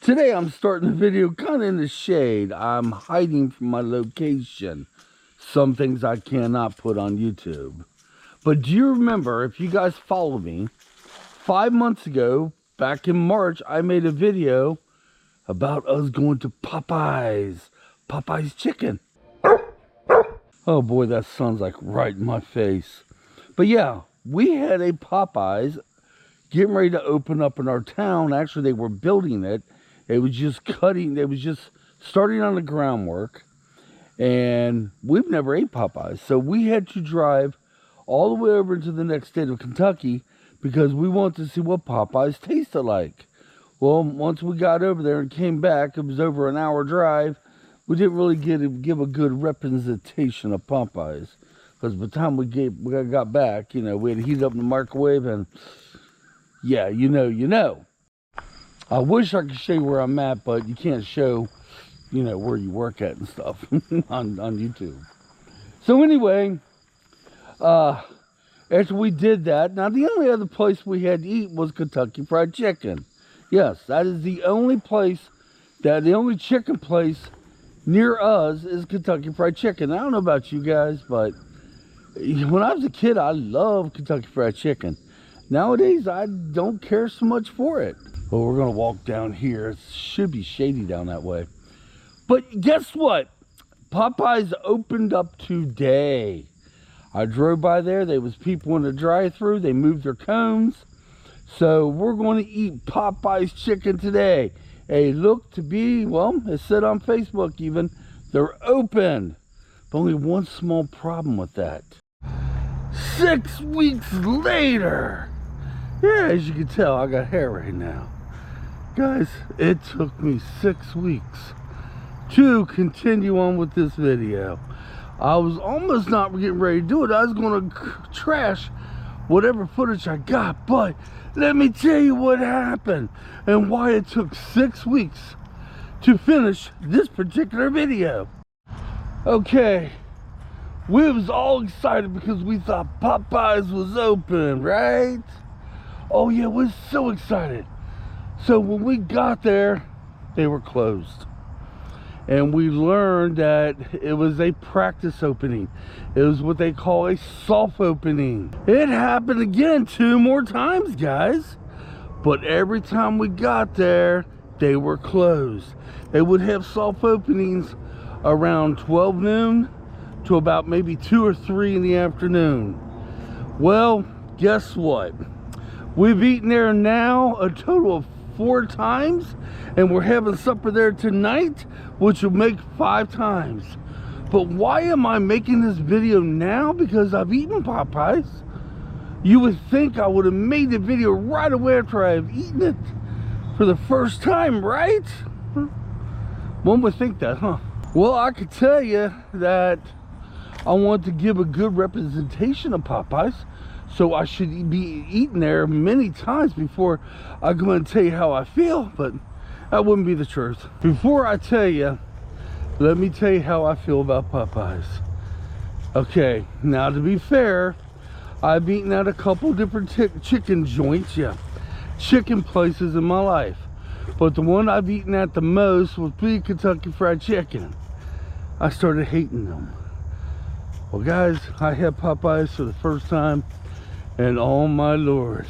Today I'm starting the video kind of in the shade. I'm hiding from my location. Some things I cannot put on YouTube. But do you remember, if you guys follow me, 5 months ago, back in March, I made a video about us going to Popeyes. Popeyes chicken. Oh boy, that sounds like right in my face. But yeah, we had a Popeyes getting ready to open up in our town. Actually, they were building it. It was just starting on the groundwork. And we've never ate Popeyes. So we had to drive all the way over to the next state of Kentucky because we wanted to see what Popeyes tasted like. Well, once we got over there and came back, it was over an hour drive. We didn't really give a good representation of Popeyes. Because by the time we got back, you know, we had to heat up in the microwave and, yeah, you know. I wish I could show you where I'm at, but you can't show, you know, where you work at and stuff on YouTube. So anyway, after we did that, now the only other place we had to eat was Kentucky Fried Chicken. Yes, that is the only place, the only chicken place near us is Kentucky Fried Chicken. I don't know about you guys, but when I was a kid, I loved Kentucky Fried Chicken. Nowadays, I don't care so much for it. Well, we're going to walk down here. It should be shady down that way. But guess what? Popeyes opened up today. I drove by there. There was people in the drive-thru. They moved their cones. So we're going to eat Popeyes chicken today. They look to be, well, it said on Facebook even, they're open. But only one small problem with that. 6 weeks later. Yeah, as you can tell, I got hair right now. Guys, it took me 6 weeks to continue on with this video. I was almost not getting ready to do it. I was going to trash whatever footage I got. But let me tell you what happened and why it took 6 weeks to finish this particular video. Okay, we was all excited because we thought Popeyes was open, right? Oh yeah, we're so excited. So when we got there, they were closed. And we learned that it was a practice opening. It was what they call a soft opening. It happened again 2 more times, guys. But every time we got there, they were closed. They would have soft openings around 12 noon to about maybe 2 or 3 in the afternoon. Well, guess what? We've eaten there now a total of 4 times, and we're having supper there tonight, which will make 5 times. But why am I making this video now? Because I've eaten Popeyes. You would think I would have made the video right away after I've eaten it for the first time, right? One would think that, huh? Well, I could tell you that I want to give a good representation of Popeyes. So I should be eating there many times before I go and tell you how I feel, but that wouldn't be the truth. Before I tell you, let me tell you how I feel about Popeyes. Okay, now to be fair, I've eaten at a couple different chicken joints, chicken places in my life. But the one I've eaten at the most was Kentucky Fried Chicken. I started hating them. Well guys, I had Popeyes for the first time. And oh my Lord,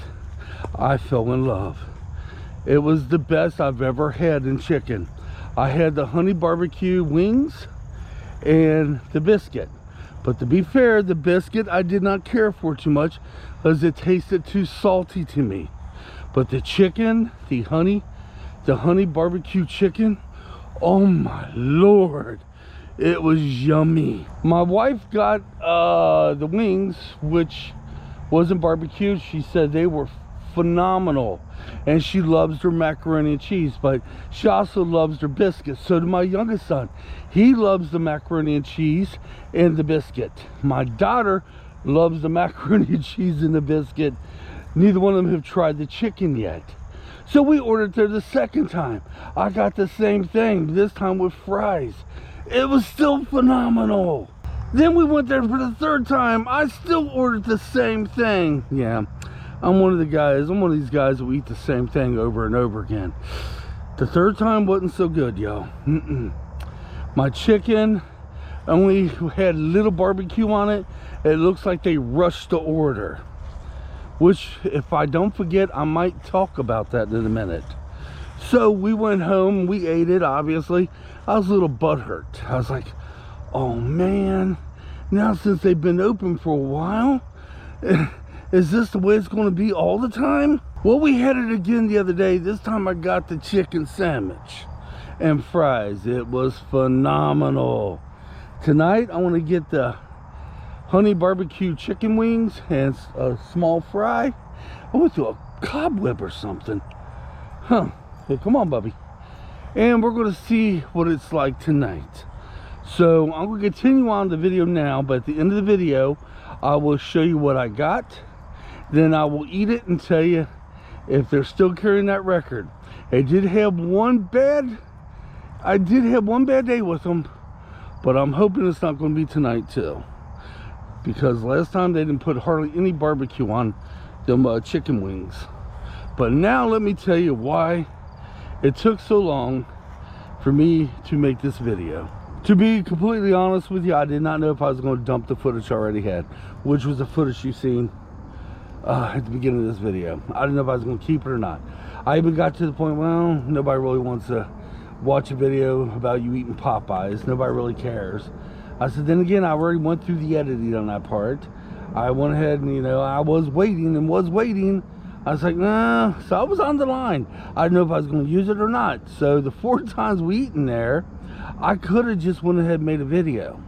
I fell in love. It was the best I've ever had in chicken. I had the honey barbecue wings and the biscuit. But to be fair, the biscuit I did not care for too much because it tasted too salty to me. But the chicken, the honey barbecue chicken, oh my Lord, it was yummy. My wife got the wings, which wasn't barbecued. She said they were phenomenal, and she loves their macaroni and cheese, but she also loves their biscuits. So to my youngest son, he loves the macaroni and cheese and the biscuit. My daughter loves the macaroni and cheese and the biscuit. Neither one of them have tried the chicken yet. So we ordered there the second time. I got the same thing, this time with fries. It was still phenomenal. Then we went there for the third time. I still ordered the same thing. Yeah, I'm one of these guys who eat the same thing over and over again. The third time wasn't so good, y'all. My chicken only had a little barbecue on it. It looks like they rushed the order, which, if I don't forget, I might talk about that in a minute. So we went home, we ate it, obviously. I was a little butthurt. I was like, oh man, now since they've been open for a while, is this the way it's going to be all the time? Well, we had it again the other day. This time I got the chicken sandwich and fries. It was phenomenal. Tonight I want to get the honey barbecue chicken wings and a small fry. I went through a cobweb or something. Huh. Hey, come on, Bubby. And we're going to see what it's like tonight. So I'm going to continue on the video now, but at the end of the video, I will show you what I got. Then I will eat it and tell you if they're still carrying that record. I did have one bad day with them, but I'm hoping it's not going to be tonight too. Because last time they didn't put hardly any barbecue on them chicken wings. But now let me tell you why it took so long for me to make this video. To be completely honest with you, I did not know if I was going to dump the footage I already had, which was the footage you've seen at the beginning of this video. I didn't know if I was going to keep it or not. I even got to the point, well, nobody really wants to watch a video about you eating Popeyes. Nobody really cares. I said, then again, I already went through the editing on that part. I went ahead and, you know, I was waiting. I was like, nah. So I was on the line. I didn't know if I was going to use it or not. So the 4 times we eaten there, I could have just went ahead and made a video.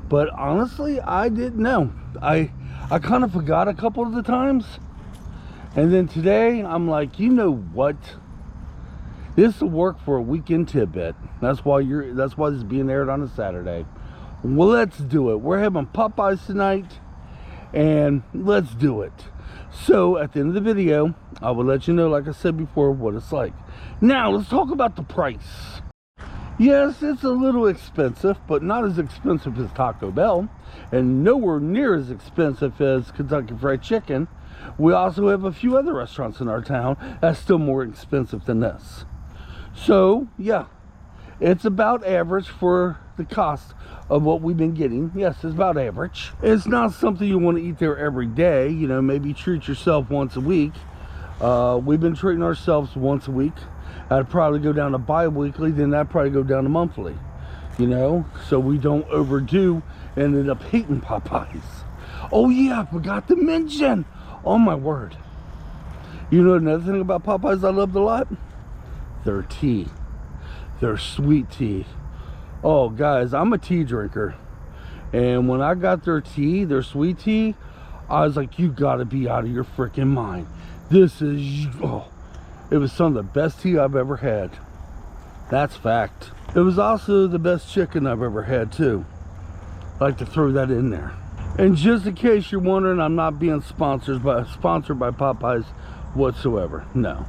But honestly, I didn't know. I kind of forgot a couple of the times. And then today, I'm like, you know what? This will work for a weekend tidbit. That's why this is being aired on a Saturday. Well, let's do it. We're having Popeyes tonight, and let's do it. So at the end of the video, I will let you know, like I said before, what it's like. Now, let's talk about the price. Yes, it's a little expensive, but not as expensive as Taco Bell, and nowhere near as expensive as Kentucky Fried Chicken. We also have a few other restaurants in our town that's still more expensive than this. So, yeah, it's about average for the cost of what we've been getting. Yes, it's about average. It's not something you want to eat there every day. You know, maybe treat yourself once a week. We've been treating ourselves once a week. I'd probably go down to bi-weekly, then I'd probably go down to monthly. You know, so we don't overdo and end up hating Popeyes. Oh yeah, I forgot to mention. Oh my word. You know another thing about Popeyes I loved a lot? Their tea. Their sweet tea. Oh guys, I'm a tea drinker. And when I got their tea, their sweet tea, I was like, you gotta be out of your freaking mind. This is, oh, it was some of the best tea I've ever had. That's fact. It was also the best chicken I've ever had too. I like to throw that in there. And just in case you're wondering, I'm not being sponsored by Popeyes whatsoever. No.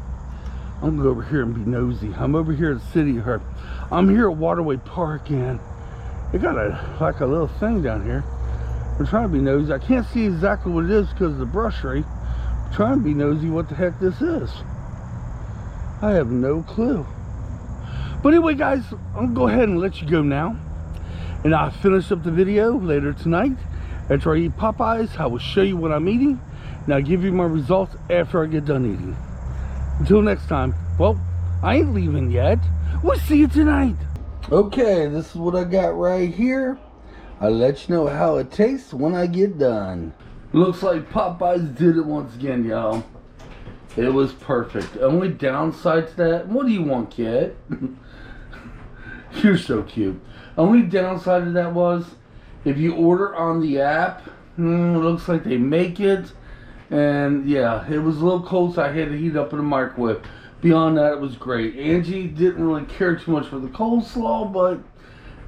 I'm gonna go over here and be nosy. I'm over here at City Hall. I'm here at Waterway Park, and they got like a little thing down here. I'm trying to be nosy. I can't see exactly what it is because of the brushery. I'm trying to be nosy what the heck this is. I have no clue. But anyway, guys, I'm gonna go ahead and let you go now. And I'll finish up the video later tonight. After I eat Popeyes, I will show you what I'm eating. And I'll give you my results after I get done eating. Until next time, well, I ain't leaving yet. We'll see you tonight. Okay, this is what I got right here. I'll let you know how it tastes when I get done. Looks like Popeyes did it once again, y'all. It was perfect. Only downside to that, what do you want, Kitt? You're so cute. Only downside to that was, if you order on the app, it looks like they make it. And yeah, it was a little cold, so I had to heat up in the microwave. Beyond that, it was great. Angie didn't really care too much for the coleslaw, but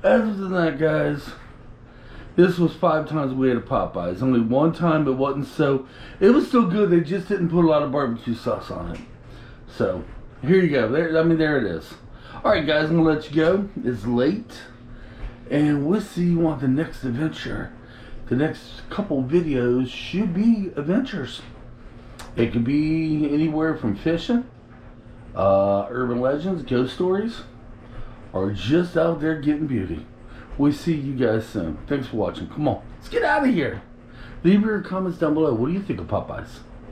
other than that, guys, this was 5 times we had a Popeyes. Only one time it wasn't so. It was still good. They just didn't put a lot of barbecue sauce on it. So here you go. There it is. All right, guys, I'm gonna let you go. It's late, and we'll see you on the next adventure. The next couple videos should be adventures. It could be anywhere from fishing, Urban legends, ghost stories are just out there getting beauty. We'll see you guys soon. Thanks for watching. Come on, let's get out of here. Leave your comments down below. What do you think of Popeyes?